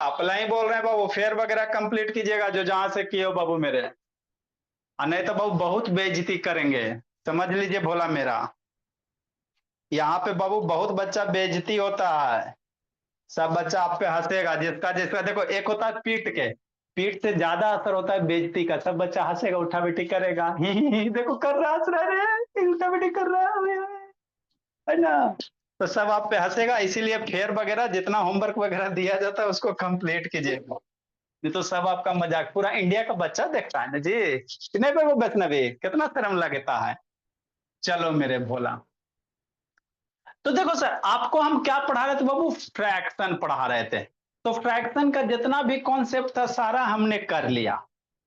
Apply बोल रहे हैं बाबू, फेयर वगैरह कंप्लीट कीजिएगा जो जहां से किए हो बाबू मेरे, और नहीं तो बाबू बहुत बेइज्जती करेंगे, समझ लीजिए भोला मेरा। यहाँ पे बाबू बहुत बच्चा बेइज्जती होता है, सब बच्चा आप पे हंसेगा, जिसका जिसका देखो, एक होता है पीट के, पीट से ज्यादा असर होता है बेइज्जती का, सब बच्चा हंसेगा, उठा बैठी करेगा, देखो कर रहा, हंस रहा रे, उठा बैठी कर रहा है ना। तो सब आप पे हंसेगा, इसीलिए फेयर वगैरह जितना होमवर्क वगैरह दिया जाता है उसको कंप्लीट कीजिए, नहीं तो सब आपका मजाक, पूरा इंडिया का बच्चा देखता है ना जी, कि नहीं पे वो वैष्णवी कितना शर्म लगता है। चलो मेरे भोला, तो देखो सर, आपको हम क्या पढ़ा रहे थे बाबू, फ्रैक्शन पढ़ा रहे थे। तो फ्रैक्शन का जितना भी कॉन्सेप्ट था सारा हमने कर लिया,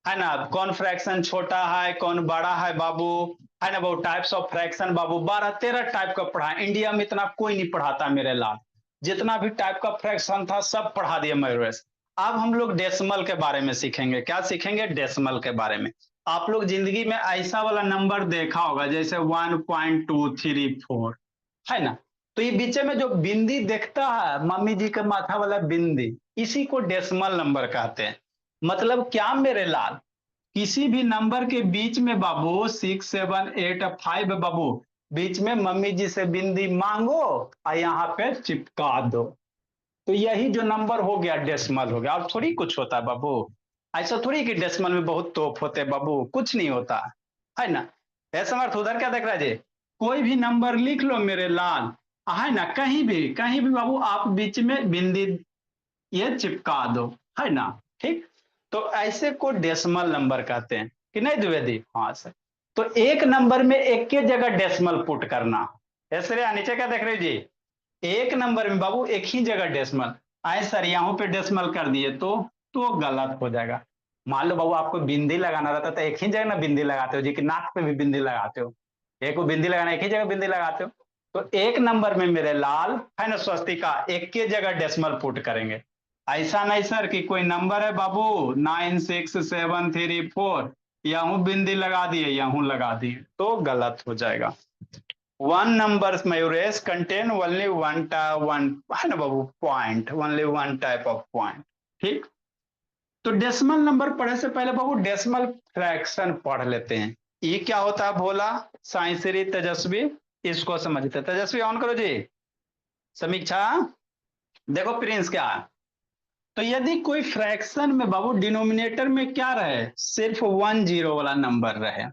है ना। कौन फ्रैक्शन छोटा है कौन बड़ा है बाबू, है ना बाबू। टाइप्स ऑफ फ्रैक्शन बाबू 12-13 टाइप का पढ़ा, इंडिया में इतना कोई नहीं पढ़ाता मेरे लाल, जितना भी टाइप का फ्रैक्शन था सब पढ़ा दिया मयूरेश। अब हम लोग डेसिमल के बारे में सीखेंगे, क्या सीखेंगे, डेसिमल के बारे में। आप लोग जिंदगी में ऐसा वाला नंबर देखा होगा जैसे 1.234, है ना। तो ये बीच में जो बिंदी देखता है मम्मी जी का माथा वाला बिंदी, इसी को डेसिमल नंबर कहते हैं। मतलब क्या मेरे लाल, किसी भी नंबर के बीच में बाबू 6, 7, 8, 5 बाबू, बीच में मम्मी जी से बिंदी मांगो और यहाँ पे चिपका दो, तो यही जो नंबर हो गया डेसिमल हो गया। और थोड़ी कुछ होता है बाबू, ऐसा थोड़ी कि डेसिमल में बहुत तोप होते हैं बाबू, कुछ नहीं होता है ना। ऐसा अर्थ उधर क्या देख रहा है जी, कोई भी नंबर लिख लो मेरे लाल, है ना, कहीं भी बाबू आप बीच में बिंदी ये चिपका दो, है ना। ठीक, तो ऐसे को डेसिमल नंबर कहते हैं कि नहीं द्विवेदी, हाँ सर। तो एक नंबर में एक के जगह डेसिमल पुट करना, ऐसे नीचे क्या देख रहे हो जी, एक नंबर में बाबू एक ही जगह डेसिमल, आए सर यहाँ पे डेसिमल कर दिए तो गलत हो जाएगा। मान लो बाबू आपको बिंदी लगाना रहता तो एक ही जगह ना बिंदी लगाते हो जी, कि नाक पे भी बिंदी लगाते हो, एक को बिंदी लगाना एक ही जगह बिंदी लगाते हो। तो एक नंबर में मेरे लाल, है ना, स्वस्तिका एक के जगह डेसिमल पुट करेंगे। ऐसा नहीं सर कि कोई नंबर है बाबू 96734, यहूं बिंदी लगा दिए यहूं लगा दिए, तो गलत हो जाएगा। वन नंबर मयूरेश कंटेन ओनली वन, है ना बाबू, point, only one type of point. ठीक, तो डेसिमल नंबर पढ़े से पहले बाबू डेसिमल फ्रैक्शन पढ़ लेते हैं। ये क्या होता है भोला, साइंसरी तेजस्वी, इसको समझते हैं। तेजस्वी ऑन करो जी, समीक्षा। देखो प्रिंस क्या है, तो यदि कोई फ्रैक्शन में बाबू डिनोमिनेटर में क्या रहे, सिर्फ 10 वाला नंबर रहे,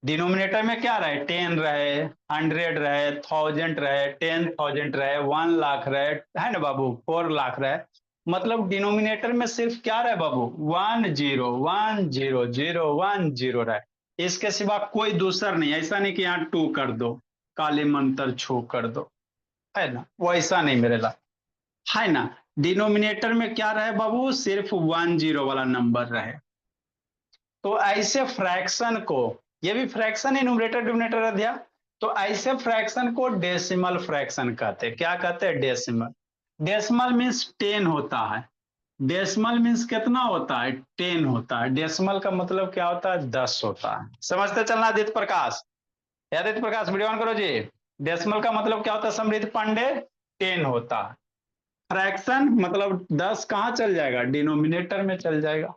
डिनोमिनेटर में क्या रहे, 10 रहे, 100 रहे, 1000 रहे, 10,000 रहे, 1 लाख रहे, है ना बाबू, 4 लाख रहे, मतलब डिनोमिनेटर में सिर्फ क्या रहे बाबू, 10 10 0 रहे, इसके सिवा कोई दूसर नहीं। ऐसा नहीं कि यहाँ 2 कर दो, काले मंत्र छू कर दो, है ना, वो ऐसा नहीं मेरे ला, है ना। डिनोमिनेटर में क्या रहे बाबू, सिर्फ 10 वाला नंबर रहे। तो ऐसे फ्रैक्शन को, ये भी फ्रैक्शन है, न्यूमरेटर डिनोमिनेटर अध्याय, तो ऐसे फ्रैक्शन को डेसिमल फ्रैक्शन कहते हैं। क्या कहते हैं, डेसिमल। डेसिमल मीन्स 10 होता है, डेसिमल मीन्स कितना होता है, 10 होता है। डेसिमल का मतलब क्या होता है, 10 होता है। समझते चलना आदित्य प्रकाश, आदित्य प्रकाश वीडियो ऑन करो जी। डेसिमल का मतलब क्या होता है समृद्ध पांडे, 10 होता है। फ्रैक्शन मतलब 10 कहाँ चल जाएगा, डिनोमिनेटर में चल जाएगा।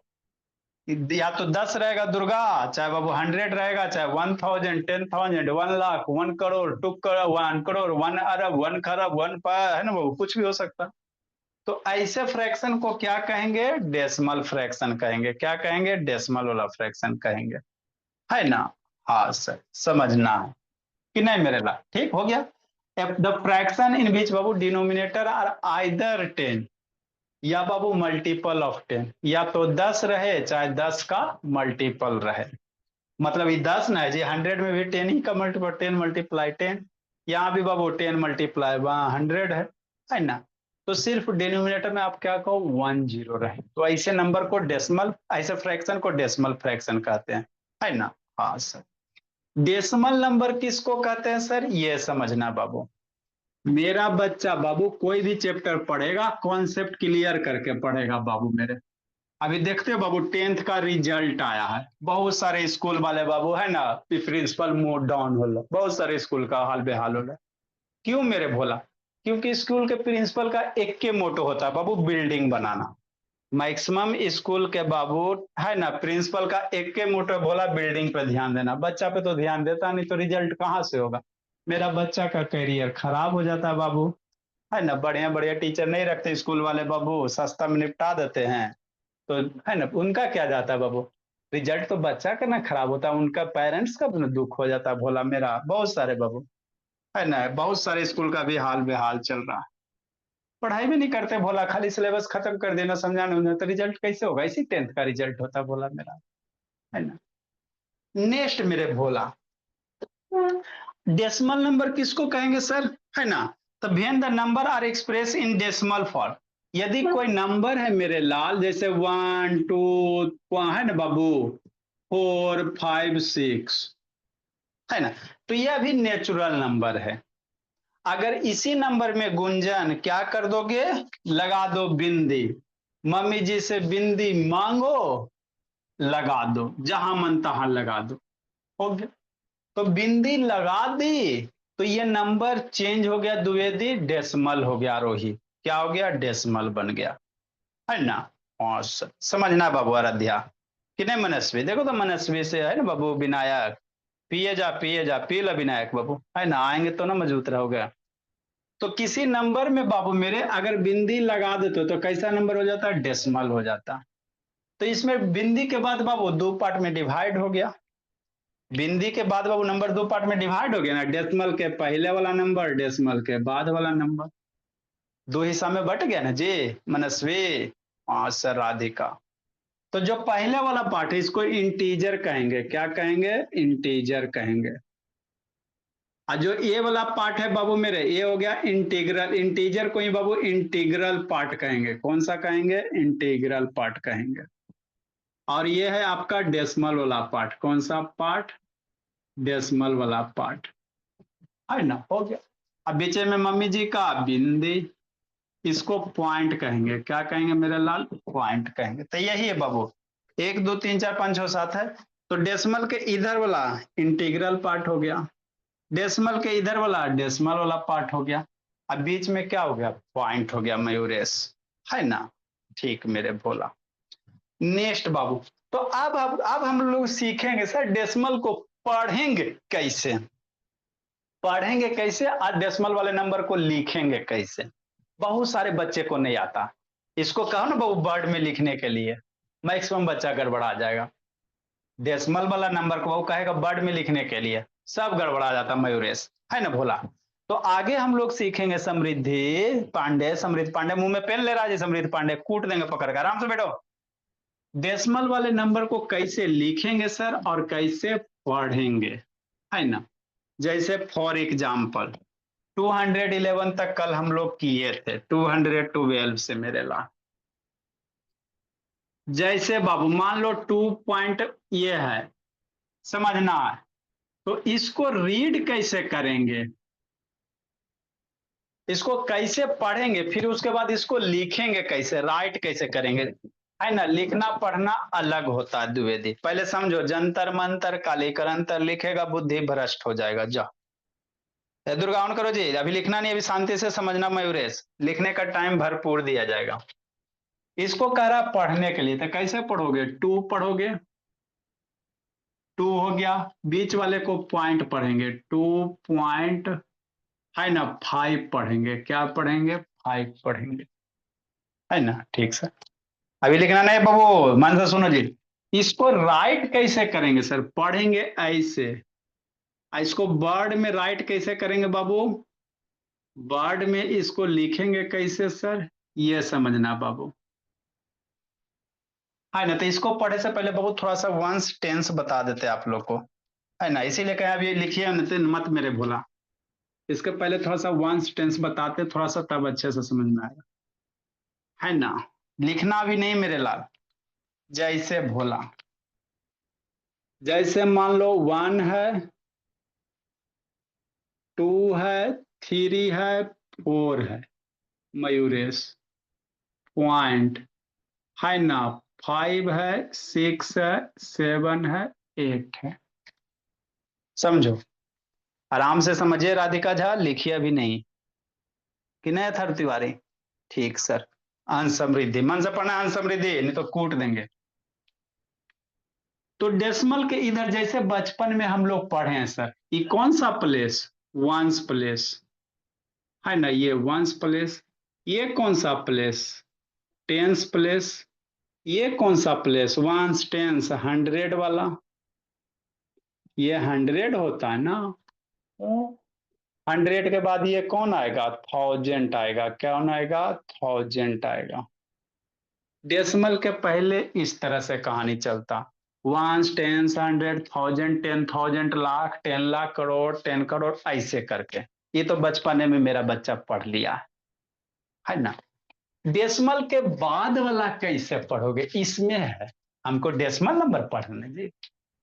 या तो 10 रहेगा दुर्गा, चाहे बाबू 100 रहेगा, चाहे 1000, 10,000, 1 लाख, 1 करोड़, 2 करोड़, 1 करोड़, 1 अरब, 1 खरब, है ना बाबू, कुछ भी हो सकता। तो ऐसे फ्रैक्शन को क्या कहेंगे, डेसिमल फ्रैक्शन कहेंगे। क्या कहेंगे, डेसिमल वाला फ्रैक्शन कहेंगे, है ना। हाँ सर, समझना है कि नहीं मेरे ला, ठीक हो गया। द फ्रैक्शन इन विच बाबू डिनोमिनेटर आर आइदर 10 या बाबू मल्टीपल ऑफ 10, या तो 10 रहे चाहे 10 का मल्टीपल रहे। मतलब ये 10 ना है जी, 100 में भी 10 ही का मल्टीपल, 10 × 10, यहाँ भी बाबू 10 × वहां 100 है ना। तो सिर्फ डिनोमिनेटर में आप क्या कहो, 10 रहे, तो ऐसे नंबर को डेसिमल, ऐसे फ्रैक्शन को डेसिमल फ्रैक्शन कहते हैं, है ना। हाँ सर, डेसिमल नंबर किसको कहते हैं सर, ये समझना बाबू। मेरा बच्चा बाबू कोई भी चैप्टर पढ़ेगा कॉन्सेप्ट क्लियर करके पढ़ेगा बाबू मेरे। अभी देखते हो बाबू 10th का रिजल्ट आया है, बहुत सारे स्कूल वाले बाबू, है ना, प्रिंसिपल मूड डाउन हो रहा, बहुत सारे स्कूल का हाल बेहाल हो रहा है। क्यों मेरे भोला, क्योंकि स्कूल के प्रिंसिपल का एक के मोटो होता है बाबू, बिल्डिंग बनाना। मैक्सिमम स्कूल के बाबू है ना, प्रिंसिपल का एक के मोटो बोला, बिल्डिंग पे ध्यान देना। बच्चा पे तो ध्यान देता नहीं, तो रिजल्ट कहाँ से होगा? मेरा बच्चा का करियर खराब हो जाता है बाबू, है ना। बढ़िया बढ़िया टीचर नहीं रखते स्कूल वाले बाबू, सस्ता में निपटा देते हैं, तो है ना, उनका क्या जाता है बाबू? रिजल्ट तो बच्चा का ना खराब होता है, उनका पेरेंट्स का भी दुख हो जाता है। भोला मेरा बहुत सारे बाबू, है ना, बहुत सारे स्कूल का भी हाल बेहाल चल रहा है। पढ़ाई भी नहीं करते भोला, खाली सिलेबस खत्म कर देना, समझाना उन्हें, तो रिजल्ट कैसे होगा? इसी 10th का रिजल्ट होता है भोला मेरा, है ना। नेक्स्ट मेरे भोला, डेसिमल नंबर किसको कहेंगे सर, है ना? तो when the number are express in decimal form, यदि कोई नंबर है मेरे लाल, जैसे 1 2 है ना बाबू, 4 5 6, है ना, तो यह भी नेचुरल नंबर है। अगर इसी नंबर में गुंजन क्या कर दोगे, लगा दो बिंदी। मम्मी जी से बिंदी मांगो, लगा दो, जहां मन तहां लगा दो, हो गया। तो बिंदी लगा दी, तो ये नंबर चेंज हो गया द्विवेदी, डेसिमल हो गया आरोही। क्या हो गया? डेसिमल बन गया, है ना। और समझना बाबू आराध्या, कि नहीं मनस्वी? देखो तो मनस्वी से है ना बाबू, विनायक पिए जा पी ला विनायक बाबू, है ना, आएंगे तो ना मजबूत रहोगे। तो किसी नंबर में बाबू मेरे अगर बिंदी लगा देते तो कैसा नंबर हो जाता? डेसिमल हो जाता। तो इसमें बिंदी के बाद बाबू दो पार्ट में डिवाइड हो गया। बिंदी के बाद बाबू नंबर दो पार्ट में डिवाइड हो गया ना, डेसिमल के पहले वाला नंबर, डेसिमल के बाद वाला नंबर, दो हिस्सा में बट गया ना जी मनस्वी। हाँ सर राधिका। तो जो पहले वाला पार्ट है इसको इंटीजर कहेंगे, क्या कहेंगे? इंटीजर कहेंगे। और जो ये वाला पार्ट है बाबू मेरे, ये हो गया इंटीग्रल। इंटीजर को ही बाबू इंटीग्रल पार्ट कहेंगे। कौन सा कहेंगे? इंटीग्रल पार्ट कहेंगे। और ये है आपका डेसिमल वाला पार्ट। कौन सा पार्ट? डेसिमल वाला पार्ट, है ना, हो गया। अब बीच में मम्मी जी का बिंदी, इसको पॉइंट कहेंगे। क्या कहेंगे मेरे लाल? पॉइंट कहेंगे। तो यही है बाबू, 1 2 3 4 5 6 7 है। तो डेसिमल के इधर वाला इंटीग्रल पार्ट हो गया, डेसिमल के इधर वाला डेसिमल वाला पार्ट हो गया, अब बीच में क्या हो गया? पॉइंट हो गया मयूरेश, है ना। ठीक मेरे भोला। नेक्स्ट बाबू, तो अब हम लोग सीखेंगे सर डेसिमल को पढ़ेंगे कैसे। पढ़ेंगे कैसे और डेसिमल वाले नंबर को लिखेंगे कैसे? बहुत सारे बच्चे को नहीं आता। इसको कहो ना बाबू वर्ड में लिखने के लिए, मैक्सिमम बच्चा गड़बड़ा जाएगा। डेसिमल वाला नंबर को वो कहेगा वर्ड में लिखने के लिए, सब गड़बड़ा जाता मयूरेश, है ना भोला। तो आगे हम लोग सीखेंगे समृद्धि पांडे, समृद्धि पांडे मुंह में पेन ले रहा है जी, समृद्धि पांडे कूट देंगे पकड़ कर, आराम से बैठो। डेसिमल वाले नंबर को कैसे लिखेंगे सर और कैसे पढ़ेंगे, है ना। जैसे फॉर एग्जाम्पल 211 तक कल हम लोग किए थे, 212 से मेरे ला। जैसे बाबू मान लो 2 पॉइंट ये है, समझना है, तो इसको रीड कैसे करेंगे, इसको कैसे पढ़ेंगे, फिर उसके बाद इसको लिखेंगे कैसे, राइट कैसे करेंगे, है ना। लिखना पढ़ना अलग होता है द्विवेदी। पहले समझो, जंतर मंतर कालीकरंतर लिखेगा बुद्धि भ्रष्ट हो जाएगा। जा दुर्गा ऑन करो जी, अभी लिखना नहीं, अभी शांति से समझना मयूरेश, लिखने का टाइम भरपूर दिया जाएगा। इसको कह रहा पढ़ने के लिए, तो कैसे पढ़ोगे? 2 पढ़ोगे, 2 हो गया, बीच वाले को पॉइंट पढ़ेंगे, 2 पॉइंट, है ना, 5 पढ़ेंगे। क्या पढ़ेंगे? 5 पढ़ेंगे, है ना। ठीक सर, अभी लिखना नहीं बाबू, मन से सुनो जी। इसको राइट कैसे करेंगे सर? पढ़ेंगे ऐसे। इसको वर्ड में राइट कैसे करेंगे बाबू? वर्ड में इसको लिखेंगे कैसे सर? ये समझना बाबू, है ना। तो इसको पढ़े से पहले बाबू थोड़ा सा वंस टेंस बता देते आप लोग को, है ना, इसीलिए कहा अभी लिखिए मत मेरे भोला। इसके पहले थोड़ा सा वंस टेंस बताते थोड़ा सा, तब अच्छे से समझ में आएगा, है ना। लिखना भी नहीं मेरे लाल। जैसे भोला, जैसे मान लो 1 है, 2 है, 3 है, 4 है मयूरेश, पॉइंट, है ना, 5 है, 6 है, 7 है, 8 है। समझो, आराम से समझिए राधिका झा, लिखिए अभी नहीं। कि नहीं अथर्व तिवारी? ठीक सर। अंश समृद्धि मन से पढ़ना, अंश समृद्धि नहीं तो कूट देंगे। तो डेसिमल के इधर जैसे बचपन में हम लोग पढ़े हैं सर, ये कौन सा प्लेस? वंस प्लेस है ना, ये वंस प्लेस। ये कौन सा प्लेस? Tens place. ये कौन सा प्लेस? वंस टेंस 100 वाला, ये 100 होता है ना। 100 के बाद ये कौन आएगा? 1000 आएगा। कौन आएगा? 1000 आएगा। डेसिमल के पहले इस तरह से कहानी चलता, वंस टेंस 100 1000 10,000 लाख 10 लाख करोड़ 10 करोड़ ऐसे करके। ये तो बचपने में मेरा बच्चा पढ़ लिया है ना। डेसिमल के बाद वाला कैसे पढ़ोगे, इसमें है हमको डेसिमल नंबर पढ़ने जी।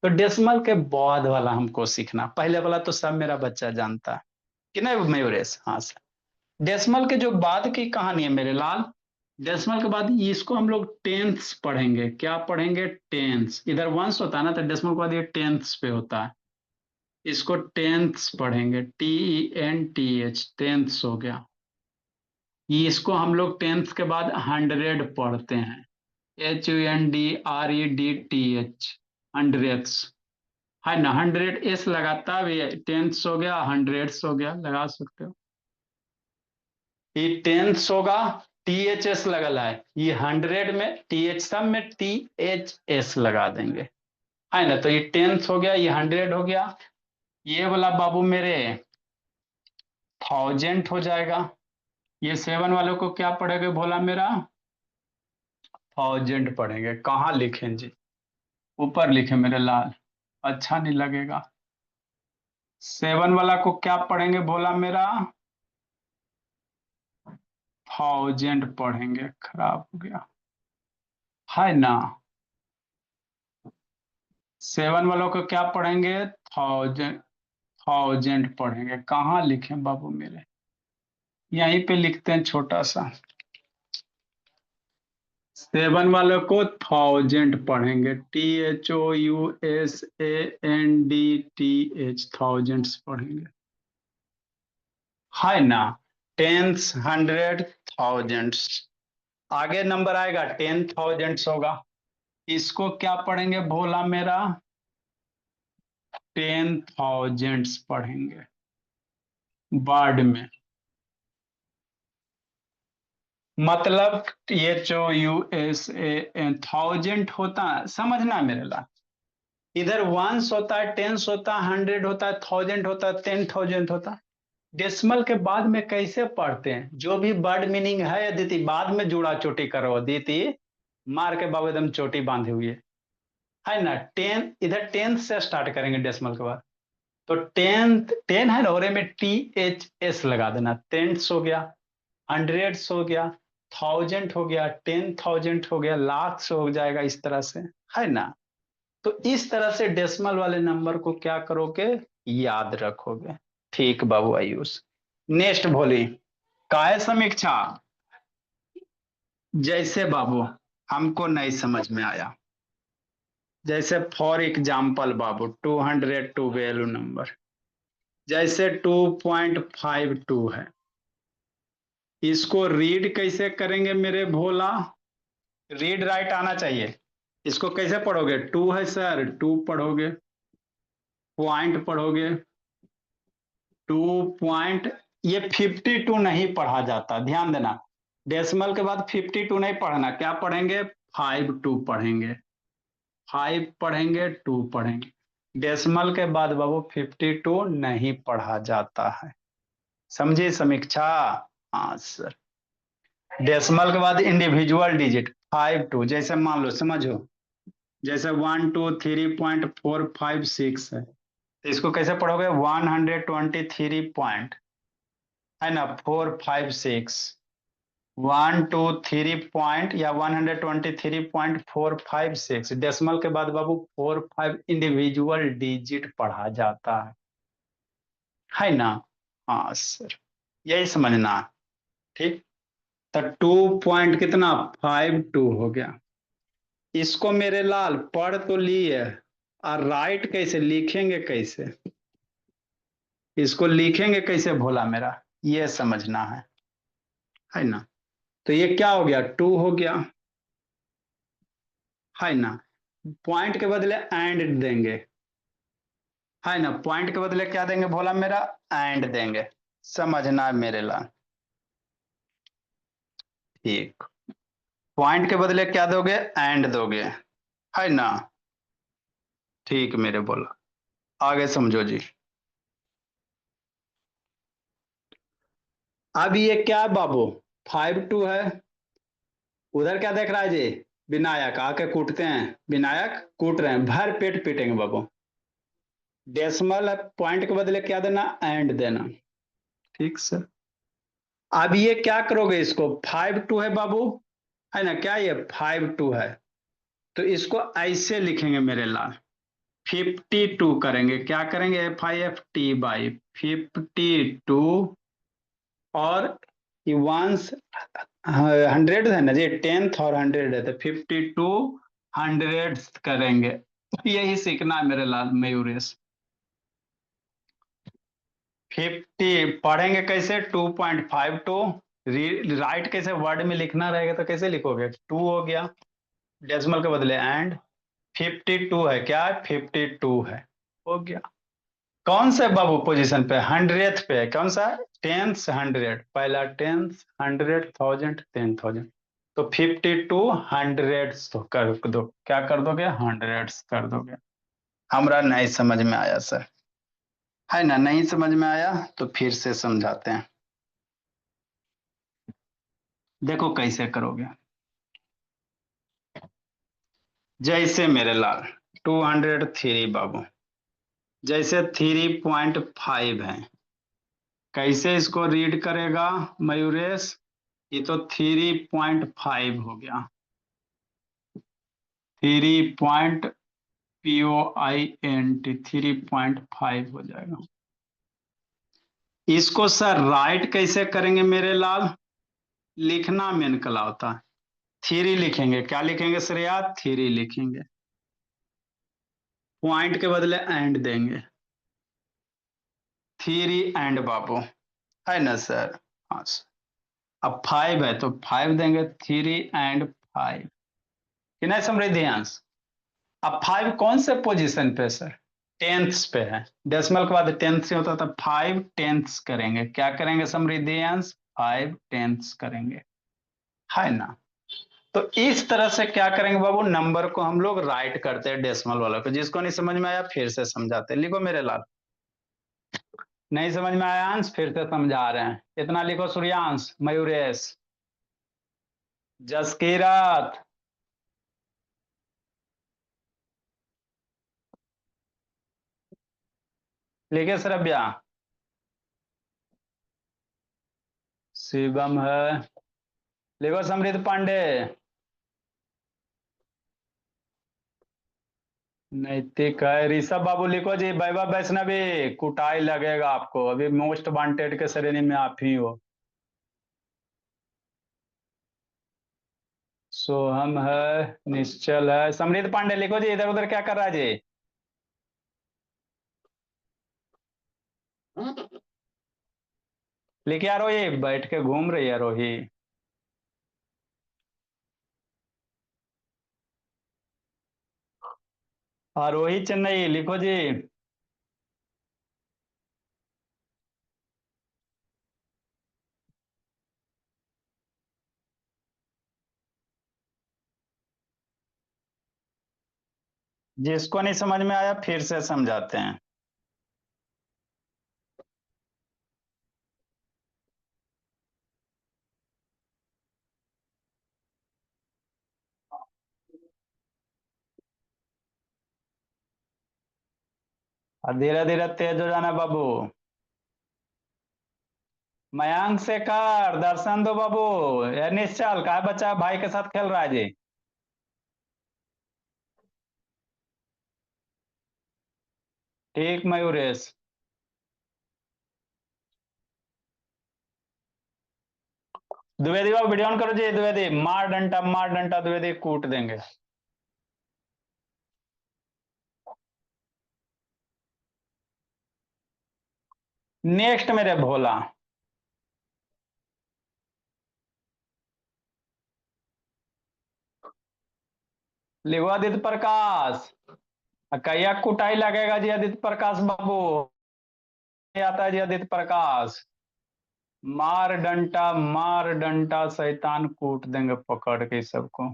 तो डेसिमल के बाद वाला हमको सीखना, पहले वाला तो सब मेरा बच्चा जानता है कि नहीं मयूरेश? हाँ सर। डेसिमल के जो बाद की कहानी है मेरे लाल, डेसिमल के बाद इसको हम लोग टेंथ्स पढ़ेंगे। क्या पढ़ेंगे? टेंथ्स। इधर वंस होता है ना, तो डेसिमल के बाद ये टेंथ्स पे होता है, इसको टेंथ्स पढ़ेंगे। TENTH, टेंथ्स हो गया। ये इसको हम लोग टेंथ के बाद 100 पढ़ते हैं। HUNDREDTH, हंड्रेड्स है ना। 100 लगाता भी है, टेंथ्स हो गया, हंड्रेड्स हो गया, लगा सकते हो। ये टेंथ्स होगा, THS लगल है, ये 100 में TH सब में THS लगा देंगे, है ना। तो ये टेंथ हो गया, ये 100 हो गया, ये वाला बाबू मेरे 1000 हो जाएगा। ये 7 वालों को क्या पढ़ेगा भोला मेरा? 1000 पढ़ेंगे। कहाँ लिखें जी? ऊपर लिखे मेरे लाल, अच्छा नहीं लगेगा। 7 वाला को क्या पढ़ेंगे भोला मेरा? 1000 पढ़ेंगे। खराब हो गया है ना। 7 वालों को क्या पढ़ेंगे? 1000 पढ़ेंगे। कहाँ लिखें बाबू मेरे? यहीं पे लिखते हैं छोटा सा। 7 वालों को 1000 पढ़ेंगे। THOUSANDTH, थाउजेंड्स पढ़ेंगे, है ना। Tense 100 thousands. आगे नंबर आएगा 10,000 होगा। इसको क्या पढ़ेंगे भोला मेरा? 10,000 पढ़ेंगे वर्ड में। मतलब THOUSAN, 1000 होता है, समझना मेरे ला। इधर वंस होता है, टेंस होता है, 100 होता है, 1000 होता है, 10,000 होता है। डेसिमल के बाद में कैसे पढ़ते हैं? जो भी वर्ड मीनिंग है अदिति, बाद में जुड़ा चोटी करो अदिति, मार के बाबू एकदम चोटी बांधे हुए है ना। 10 इधर 10 से स्टार्ट करेंगे डेसिमल के बाद। तो 10 है ना, और में THS लगा देना। टेंस हो गया, हंड्रेड्स हो गया, 1000 हो गया, 10,000 हो गया, लाख हो जाएगा, इस तरह से, है ना। तो इस तरह से डेसिमल वाले नंबर को क्या करोगे? याद रखोगे। ठीक बाबू आयुष। नेक्स्ट भोली, काय समीक्षा। जैसे बाबू हमको नहीं समझ में आया, जैसे फॉर एग्जाम्पल बाबू 212 नंबर, जैसे 2.52 है, इसको रीड कैसे करेंगे मेरे भोला? रीड राइट आना चाहिए। इसको कैसे पढ़ोगे? 2 है सर, 2 पढ़ोगे, पॉइंट पढ़ोगे, 2 ये 52 नहीं पढ़ा जाता, ध्यान देना। डेसिमल के बाद 52 नहीं पढ़ना, क्या पढ़ेंगे? 52 पढ़ेंगे, 5 पढ़ेंगे, 2 पढ़ेंगे। डेसिमल के बाद बाबू 52 नहीं पढ़ा जाता है, समझे समीक्षा? हाँ सर। डेसिमल के बाद इंडिविजुअल डिजिट 52, जैसे मान लो, समझो, जैसे 1 2 3.4 5 6 है, तो इसको कैसे पढ़ोगे? 123 पॉइंट, है ना, 4 5 6, 123 या 123.456। डेसिमल के बाद बाबू 4 5 इंडिविजुअल डिजिट पढ़ा जाता है ना। हाँ सर, यही समझना। ठीक, तो 2 कितना 52 हो गया। इसको मेरे लाल पढ़ तो लिए, और राइट कैसे लिखेंगे? कैसे इसको लिखेंगे कैसे भोला मेरा? ये समझना है। है ना। तो ये क्या हो गया, टू हो गया, है ना। पॉइंट के बदले एंड देंगे, है ना। पॉइंट के बदले क्या देंगे भोला मेरा, एंड देंगे। समझना है मेरे लाल। ठीक। पॉइंट के बदले क्या दोगे, एंड दोगे, है ना। ठीक मेरे बोला, आगे समझो जी। अब ये क्या है बाबू, 5-2 है। उधर क्या देख रहा है जी, विनायक आके कूटते हैं, विनायक कूट रहे हैं, भर पेट पीटेंगे बाबू। डेसिमल पॉइंट के बदले क्या देना, एंड देना। ठीक सर। अब ये क्या करोगे, इसको 5-2 है बाबू, है ना, क्या ये 5-2 है, तो इसको ऐसे लिखेंगे मेरे लाल, 52 करेंगे, क्या करेंगे, F50/52। और ये वंस 100 है ना जी, 10th और 100 है, तो 52 करेंगे। यही सीखना है मेरे लाल मयूरेश। 50 पढ़ेंगे कैसे, 2.52, राइट कैसे वर्ड में लिखना रहेगा, तो कैसे लिखोगे, टू हो गया, डेसिमल के बदले एंड, 52 है, क्या है, 52 है, हो गया। कौन से बाबू पोजीशन पे, 100th पे है, कौन सा है, 10th 100, पहला 10th 100,000 10,000, तो 52 100 तो कर दो, क्या कर दोगे, 100 कर दोगे। हमरा नहीं समझ में आया सर, है ना, नहीं समझ में आया तो फिर से समझाते हैं। देखो कैसे करोगे, जैसे मेरे लाल 203 बाबू, जैसे 3.5 है, कैसे इसको रीड करेगा मयूरेश, ये तो 3.5 हो गया, 3.POINT 3.5 हो जाएगा। इसको सर राइट कैसे करेंगे मेरे लाल, लिखना मेन कला होता है, थ्री लिखेंगे, क्या लिखेंगे श्रेया, थ्री लिखेंगे, पॉइंट के बदले एंड देंगे, थ्री एंड बाबू, है ना सर। हाँ सर। अब 5 है तो 5 देंगे, 3 and 5, कि नहीं समृद्धि अंश। अब 5 कौन से पोजीशन पे सर, टेंथ्स पे है, डेसिमल के बाद टेंथ से होता था, 5 टेंथ्स करेंगे, क्या करेंगे समृद्धि अंश, 5 टेंथ्स करेंगे, है ना। तो इस तरह से क्या करेंगे बाबू, नंबर को हम लोग राइट करते हैं डेसिमल वाला को। जिसको नहीं समझ में आया फिर से समझाते हैं, लिखो मेरे लाल। नहीं समझ में आया अंश, फिर से समझा रहे हैं, इतना लिखो सूर्यांश, मयूरेश, जसकीरत, लिखे श्रव्या, शिवम है, लिखो समृद्ध पांडे, नैतिक है, ऋषभ बाबू लिखो जी, वैभव वैष्णवी, कुटाई लगेगा आपको, अभी मोस्ट वांटेड के श्रेणी में आप ही हो। सोहम है, निश्चल है, समृद्ध पांडे लिखो जी, इधर उधर क्या कर रहा है जी, लिखे आरोही, बैठ के घूम रही है आरोही। आरोही चेन्नई लिखो जी, जिसको नहीं समझ में आया फिर से समझाते हैं। और धीरे धीरे तेज हो जाना बाबू, मयांक से कर दर्शन दो बाबू, ये निश्चल का बच्चा भाई के साथ खेल रहा है जी। ठीक मयूरेश, द्विवेदी बाबू वीडियो ऑन करो जी, द्विवेदी मार डंटा द्विवेदी कूट देंगे। नेक्स्ट मेरे भोला, लिखो आदित्य प्रकाश। कैया कुटाई लगेगा जी आदित्य प्रकाश बाबू। नहीं आता है जी आदित्य प्रकाश। मार डंटा शैतान कूट देंगे पकड़ के सबको।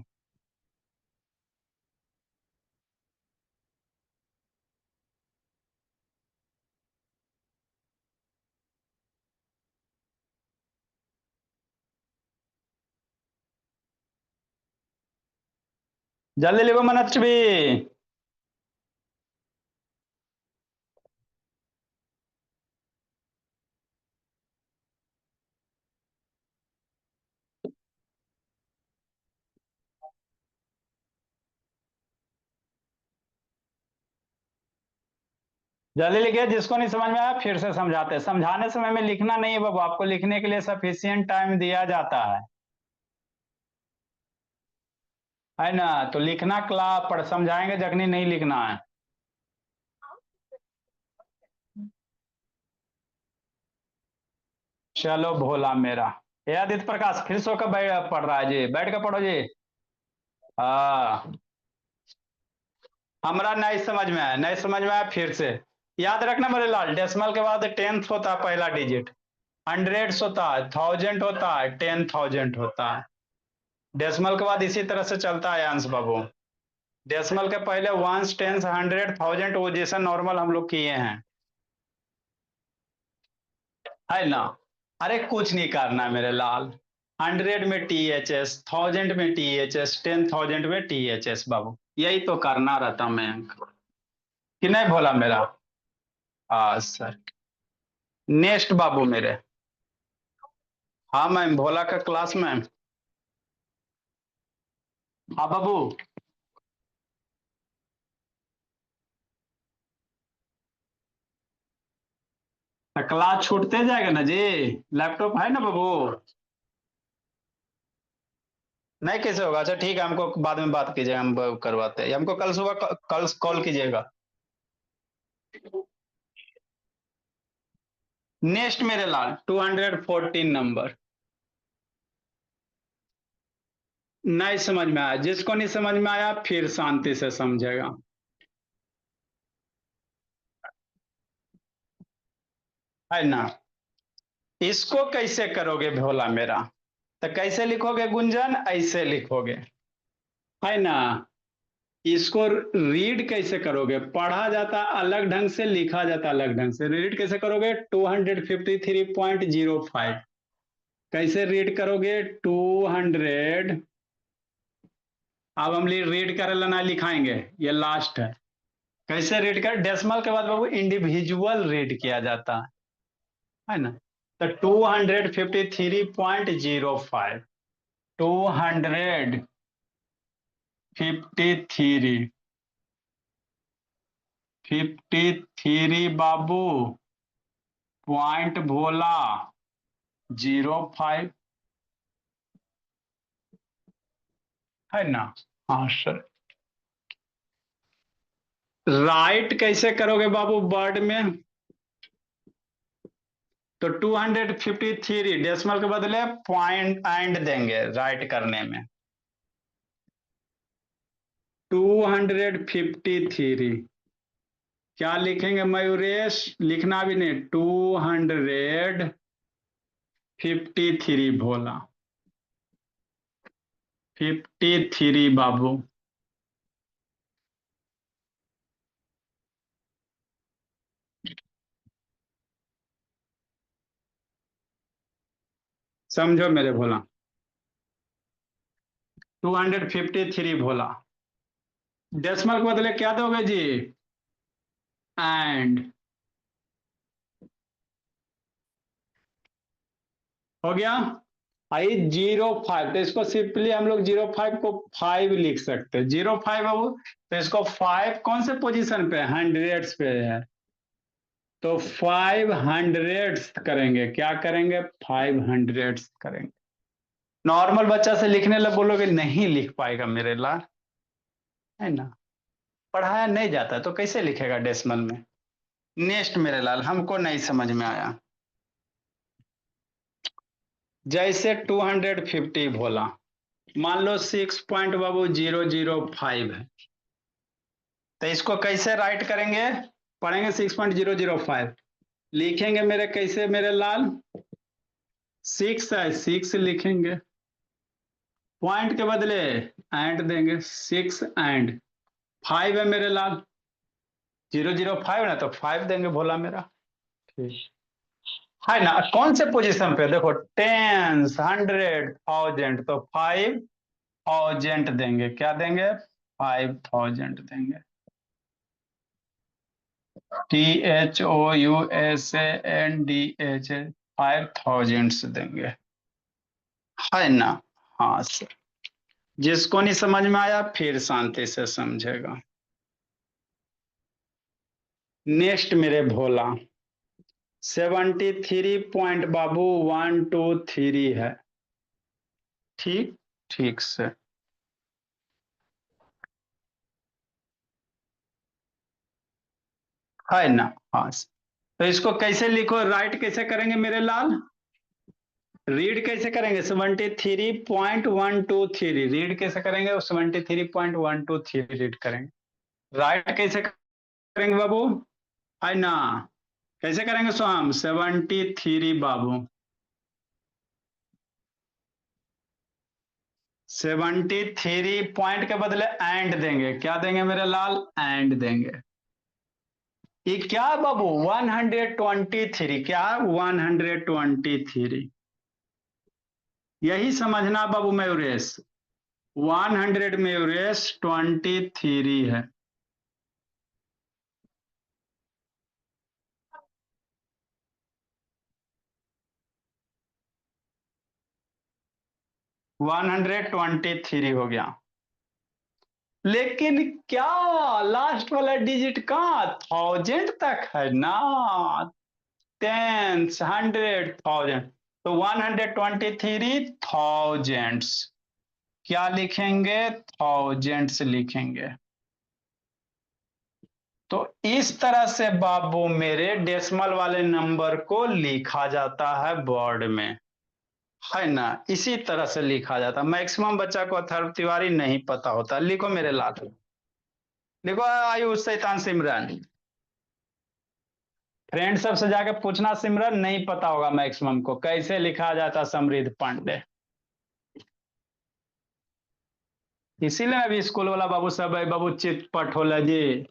जल्दी लिखो मनच भी। जल्दी लिखिए, जिसको नहीं समझ में आया फिर से समझाते हैं। समझाने समय में लिखना नहीं है बाबू, आपको लिखने के लिए सफिशियंट टाइम दिया जाता है ना। तो लिखना क्लास पढ़ समझाएंगे जखनी नहीं लिखना है। चलो भोला मेरा। ये आदित्य प्रकाश फिर सो कर पढ़ रहा है जी, बैठ कर पढ़ो जी। हाँ। हमारा नहीं समझ में आया, नहीं समझ में आया फिर से। याद रखना मेरे लाल, डेसिमल के बाद टेंथ होता है पहला डिजिट। हंड्रेड्स होता है, थाउजेंड होता है, 10,000 होता है। डेसिमल के बाद इसी तरह से चलता है अंश बाबू। डेसिमल के पहले वंस, टेंस, हंड्रेड, थाउजेंड वो जैसा नॉर्मल हम लोग किए हैं, है ना। अरे कुछ नहीं करना मेरे लाल। हंड्रेड में THS, थाउजेंड में THS, 10,000 में THS बाबू, यही तो करना रहता मैं। कि नहीं भोला मेरा। हाँ सर। नेक्स्ट बाबू मेरे। हाँ मैम, भोला का क्लास मैम। हाँ बाबू। तो क्लास छूटते जाएगा ना जी। लैपटॉप है ना बाबू। नहीं कैसे होगा, अच्छा ठीक है, हमको बाद में बात कीजिएगा, हम करवाते हैं, हमको कल सुबह कल कॉल कीजिएगा। नेक्स्ट मेरे लाल 214 नंबर। नहीं समझ में आया, जिसको नहीं समझ में आया फिर शांति से समझेगा, है ना। इसको कैसे करोगे भोला मेरा। तो कैसे लिखोगे गुंजन, ऐसे लिखोगे, है ना। इसको रीड कैसे करोगे, पढ़ा जाता अलग ढंग से, लिखा जाता अलग ढंग से। रीड कैसे करोगे, 253.05। कैसे रीड करोगे, 200। अब हम रीड कर लेना लिखाएंगे, ये लास्ट है। कैसे रीड कर, डेसिमल के बाद बाबू इंडिविजुअल रीड किया जाता है ना। तो 253.05, 253 बाबू, पॉइंट भोला 05, है ना। हाँ सर। राइट कैसे करोगे बाबू वर्ड में, तो 253 डेसिमल के बदले पॉइंट एंड देंगे राइट करने में। 253 क्या लिखेंगे मयूरेश, लिखना भी नहीं, 253 भोला, 53 बाबू। समझो मेरे भोला, 253 भोला। डेसिमल के बदले क्या दोगे जी, एंड। हो गया। आई 05, तो इसको सिंपली हम लोग 05 को 5 लिख सकते हैं, 05 बाबू। तो इसको 5 कौन से पोजीशन पे, हंड्रेड्स पे है, तो 500 करेंगे, क्या करेंगे, 500 करेंगे। नॉर्मल बच्चा से लिखने लग बोलोगे नहीं लिख पाएगा मेरे लाल, है ना। पढ़ाया नहीं जाता तो कैसे लिखेगा डेसिमल में। नेक्स्ट मेरे लाल, हमको नहीं समझ में आया। जैसे 250 भोला, मान लो 6.005 है, तो इसको कैसे राइट करेंगे, पढ़ेंगे 6.005 लिखेंगे मेरे, कैसे मेरे लाल, 6 है 6 लिखेंगे, पॉइंट के बदले एंड देंगे, 6 एंड 5 है मेरे लाल, 005 ना, तो 5 देंगे भोला मेरा। ठीक है ना, कौन से पोजीशन पे देखो, टेंस, हंड्रेड, थाउजेंड, तो 5,000 देंगे, क्या देंगे, 5,000 देंगे, THOUSANDH, 5,000 देंगे, है ना। हाँ सर, जिसको नहीं समझ में आया फिर शांति से समझेगा। नेक्स्ट मेरे भोला, 73 पॉइंट बाबू 123 है, ठीक, ठीक से, है ना। हाँ सर। तो इसको कैसे लिखो, राइट कैसे करेंगे मेरे लाल, रीड कैसे करेंगे, 73.123 रीड कैसे करेंगे, 73.123 रीड करेंगे, राइट कैसे करेंगे बाबू, है ना, कैसे करेंगे स्वाम, 73 बाबू, 73 पॉइंट के बदले एंड देंगे, क्या देंगे मेरे लाल, एंड देंगे, ये क्या बाबू 123, क्या 123, यही समझना बाबू मयूरेश, 100 मयूरेश 23 है, 123 हो गया, लेकिन क्या लास्ट वाला डिजिट कहाँ, 1000 तक है ना, टेंस, 100, 1000, तो 123 थाउजेंड्स, क्या लिखेंगे, थाउजेंड्स लिखेंगे। तो इस तरह से बाबू मेरे डेसिमल वाले नंबर को लिखा जाता है बोर्ड में, है ना, इसी तरह से लिखा जाता है, मैक्सिमम बच्चा को अथर्व तिवारी नहीं पता होता, लिखो मेरे लाल, लिखो आयुष शैतान सिमरन, फ्रेंड सबसे जाके पूछना, सिमरन नहीं पता होगा मैक्सिमम को कैसे लिखा जाता समृद्ध पांडे, इसीलिए अभी स्कूल वाला बाबू सब है बाबू चितपट हो जी,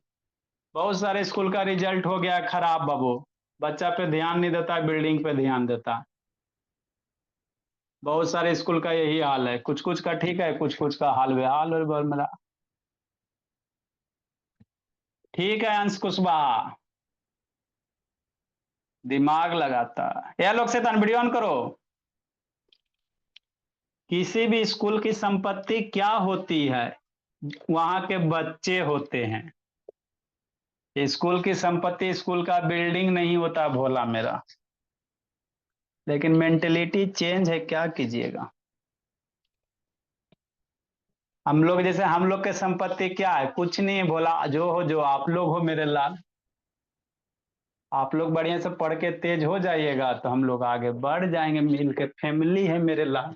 बहुत सारे स्कूल का रिजल्ट हो गया खराब बाबू, बच्चा पे ध्यान नहीं देता, बिल्डिंग पे ध्यान देता, बहुत सारे स्कूल का यही हाल है, कुछ कुछ का ठीक है, कुछ कुछ का हाल बेहाल है मेरा। ठीक है अंश कुशवाहा, दिमाग लगाता है, यह लोग से वीडियो ऑन करो, किसी भी स्कूल की संपत्ति क्या होती है, वहां के बच्चे होते हैं, स्कूल की संपत्ति स्कूल का बिल्डिंग नहीं होता भोला मेरा, लेकिन मेंटेलिटी चेंज है, क्या कीजिएगा, हम लोग जैसे, हम लोग के संपत्ति क्या है, कुछ नहीं है भोला, जो हो जो आप लोग हो मेरे लाल, आप लोग बढ़िया से पढ़ के तेज हो जाइएगा तो हम लोग आगे बढ़ जाएंगे, मिल के फैमिली है मेरे लाल,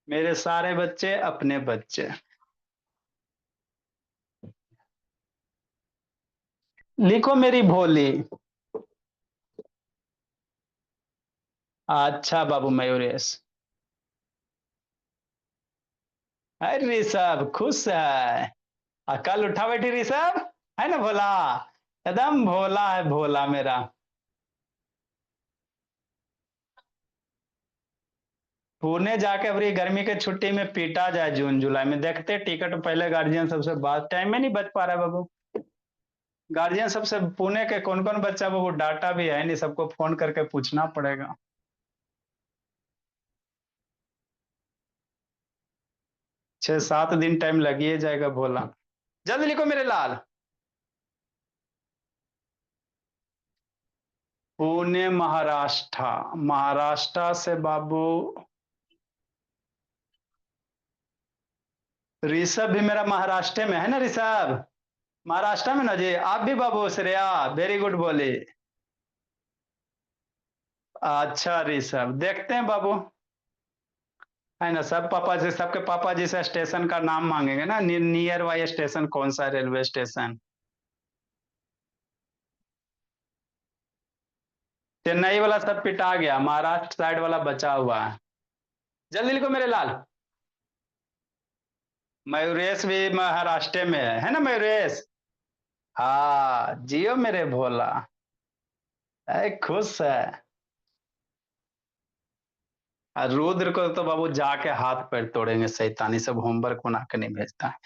मेरे सारे बच्चे अपने बच्चे, लिखो मेरी भोली, अच्छा बाबू मयूरेश, अरे ऋषभ खुश है, कल उठा बैठी ऋषभ, है ना भोला, एकदम भोला है भोला मेरा, पुणे जाके अभी गर्मी के छुट्टी में पीटा जाए, जून जुलाई में देखते टिकट, पहले गार्जियन सबसे बात, टाइम में नहीं बच पा रहा है बाबू, गार्जियन सबसे पुणे के कौन कौन बच्चा बाबू, डाटा भी है नहीं, सबको फोन करके पूछना पड़ेगा, 6-7 दिन टाइम लगिए जाएगा भोला, जल्द लिखो मेरे लाल, पुणे महाराष्ट्र, महाराष्ट्र से बाबू, ऋषभ भी मेरा महाराष्ट्र में है ना, ऋषभ महाराष्ट्र में ना जी, आप भी बाबू, श्रेया वेरी गुड बोले, अच्छा ऋषभ देखते हैं बाबू, है ना, सब पापा से, सबके पापा जी से स्टेशन का नाम मांगेंगे ना, नियर बाई स्टेशन कौन सा रेलवे स्टेशन। चेन्नई वाला सब पिटा गया, महाराष्ट्र साइड वाला बचा हुआ है। जल्दी लिखो मेरे लाल। मयूरेश भी महाराष्ट्र में है ना मयूरेश। हाँ जियो मेरे भोला। खुश है। और रुद्र को तो बाबू जाके हाथ पैर तोड़ेंगे, शैतानी सब होमवर्क बना के नहीं भेजता है।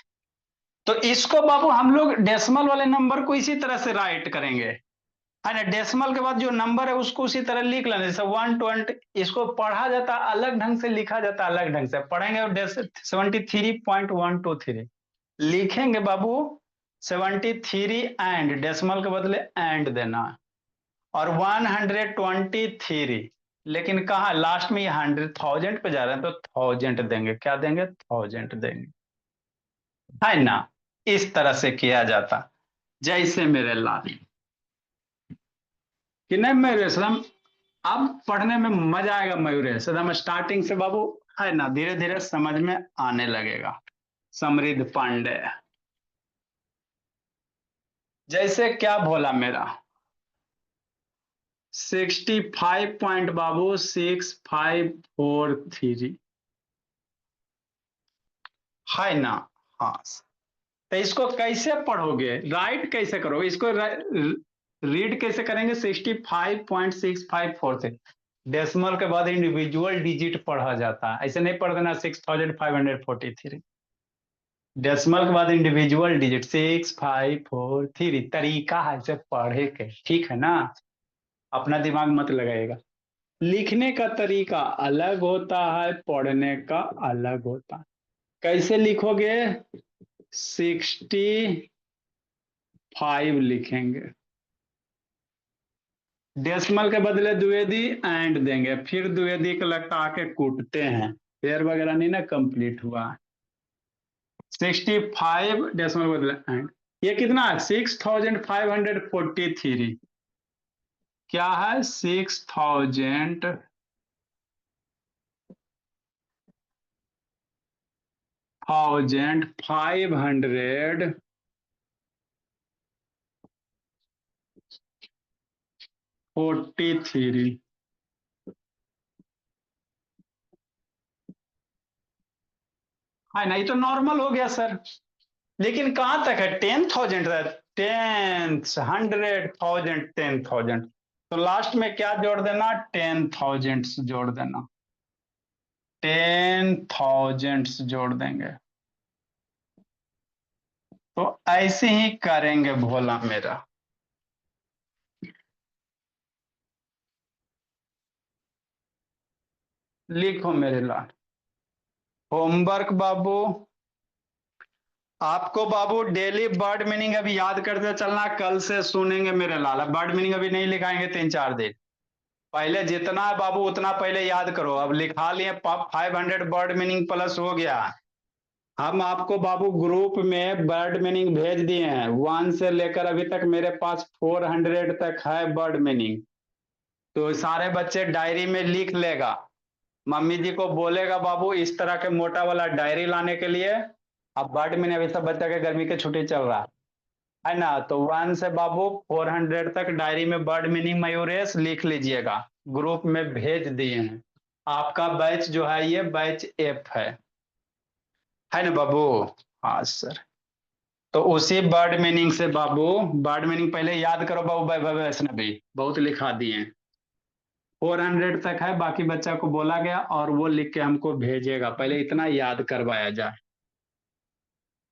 तो इसको बाबू हम लोग डेसिमल वाले नंबर को इसी तरह से राइट करेंगे, है ना। डेसिमल के बाद जो नंबर है उसको उसी तरह लिख लेना, जैसे 120। इसको पढ़ा जाता है अलग ढंग से, लिखा जाता है अलग ढंग से। पढ़ेंगे 73.123 लिखेंगे बाबू। 73 एंड डेसिमल के बदले एंड देना, और 123। लेकिन कहा लास्ट में ये 100,000 पे जा रहे हैं तो थाउजेंड देंगे। क्या देंगे? थाउजेंड देंगे, है ना। इस तरह से किया जाता। जैसे मेरे लाल कि नहीं मयूरेश राम, अब पढ़ने में मजा आएगा मयूरेश राम, स्टार्टिंग से बाबू, है ना, धीरे धीरे समझ में आने लगेगा। समृद्ध पांडे, जैसे क्या बोला मेरा, 65 पॉइंट बाबू 6543, है ना। हाँ, तो इसको कैसे पढ़ोगे, राइट कैसे करोगे इसको, रीड कैसे करेंगे? 65.6543। डेसिमल के बाद इंडिविजुअल डिजिट पढ़ा जाता है, ऐसे नहीं पढ़ देना 6543। डेसिमल के बाद इंडिविजुअल डिजिट 6543, तरीका है इसे पढ़े के, ठीक है ना। अपना दिमाग मत लगाएगा। लिखने का तरीका अलग होता है, पढ़ने का अलग होता है। कैसे लिखोगे? 65 लिखेंगे, डेसिमल के बदले द्विवेदी एंड देंगे, फिर द्विवेदी को लगता के कूटते हैं, पेयर वगैरह नहीं ना कंप्लीट हुआ। 65 डेसिमल बदले एंड, ये कितना है? 6543। क्या है? 6543। है ना, ये तो नॉर्मल हो गया सर। लेकिन कहां तक है? 10,000 है। 10, 100,000, 10,000। तो लास्ट में क्या जोड़ देना? 10,000 जोड़ देना, 10,000 जोड़ देंगे। तो ऐसे ही करेंगे भोला मेरा। लिखो मेरे लाल। होमवर्क बाबू, आपको बाबू डेली वर्ड मीनिंग अभी याद करते चलना, कल से सुनेंगे मेरे लाल। वर्ड मीनिंग अभी नहीं लिखाएंगे 3-4 दिन, पहले जितना है बाबू उतना पहले याद करो। अब लिखा लिए 500 वर्ड मीनिंग प्लस हो गया। हम आपको बाबू ग्रुप में वर्ड मीनिंग भेज दिए हैं, 1 से लेकर अभी तक मेरे पास 400 तक है वर्ड मीनिंग। तो सारे बच्चे डायरी में लिख लेगा, मम्मी जी को बोलेगा बाबू इस तरह के मोटा वाला डायरी लाने के लिए। अब वर्ड मीनिंग अभी सब बच्चा के गर्मी की छुट्टी चल रहा है ना, तो 1 से बाबू 400 तक डायरी में वर्ड मीनिंग मयूरेश लिख लीजिएगा, ग्रुप में भेज दिए हैं। आपका बैच जो है ये बैच एफ है ना बाबू। हाँ सर। तो उसी वर्ड मीनिंग से बाबू, वर्ड मीनिंग पहले याद करो बाबू, वैष्णवी बहुत लिखा दिए हैं। 400 तक है, बाकी बच्चा को बोला गया और वो लिख के हमको भेजेगा, पहले इतना याद करवाया जाए।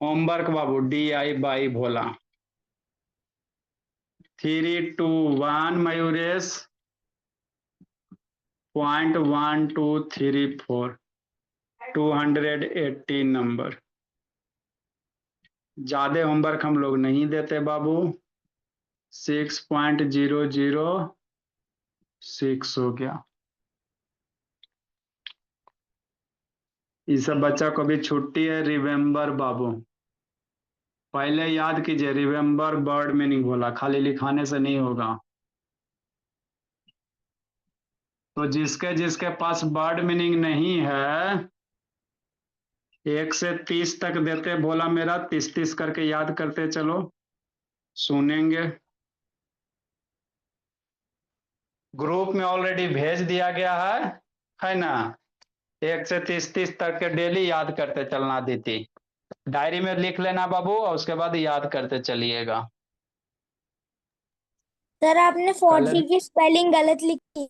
होमवर्क बाबू DI भोला, 321 मयूरेश, 0.1234, 280 नंबर। ज्यादा होमवर्क हम लोग नहीं देते बाबू। 6.006 हो गया। इस सब बच्चा को भी छुट्टी है। रिमेम्बर बाबू, पहले याद कीजिए, रिमेम्बर वर्ड मीनिंग बोला, खाली लिखाने से नहीं होगा। तो जिसके जिसके पास वर्ड मीनिंग नहीं है 1 से 30 तक देते भोला मेरा, 30-30 करके याद करते चलो, सुनेंगे। ग्रुप में ऑलरेडी भेज दिया गया है ना। 1 से 30-30 तक के डेली याद करते चलना दीदी। डायरी में लिख लेना बाबू, और उसके बाद याद करते चलिएगा। सर आपने कल 40 की स्पेलिंग गलत लिखी।